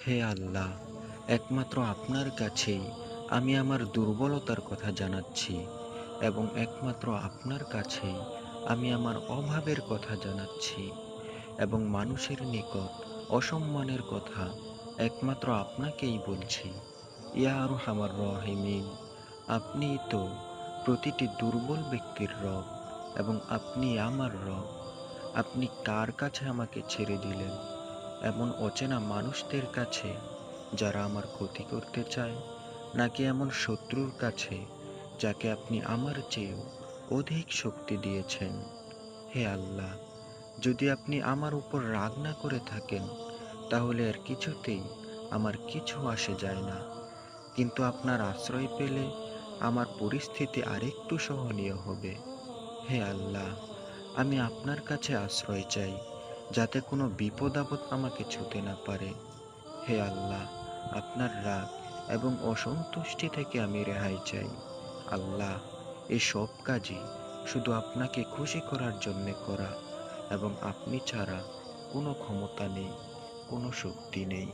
হে আল্লাহ, একমাত্র আপনার কাছেই আমি আমার দুর্বলতার কথা জানাচ্ছি এবং একমাত্র আপনার কাছেই আমি আমার অভাবের কথা জানাচ্ছি এবং মানুষের নিকট অসম্মানের কথা একমাত্র আপনাকেই বলছি। ইয়া আরহামার রাহিমিন, আপনিই তো প্রতিটি দুর্বল ব্যক্তির রব এবং আপনি আমার রব। আপনি কার কাছে আমাকে ছেড়ে দিলেন? এমন অচেনা মানুষদের কাছে যারা আমার ক্ষতি করতে চায়, নাকি এমন শত্রুর কাছে যাকে আপনি আমার চেয়েও অধিক শক্তি দিয়েছেন? হে আল্লাহ, যদি আপনি আমার উপর রাগ না করে থাকেন তাহলে আর কিছুতেই আমার কিছু আসে যায় না, কিন্তু আপনার আশ্রয় পেলে আমার পরিস্থিতি আরেকটু সহনীয় হবে। হে আল্লাহ, আমি আপনার কাছে আশ্রয় চাই, যাতে কোনো বিপদ আপদ আমাকে ছুঁতে না পারে। হে আল্লাহ, আপনার রাগ এবং অসন্তুষ্টি থেকে আমি রেহাই চাই। আল্লাহ, এই সব কাজই শুধু আপনাকে খুশি করার জন্যে করা এবং আপনি ছাড়া কোনো ক্ষমতা নেই, কোনো শক্তি নেই।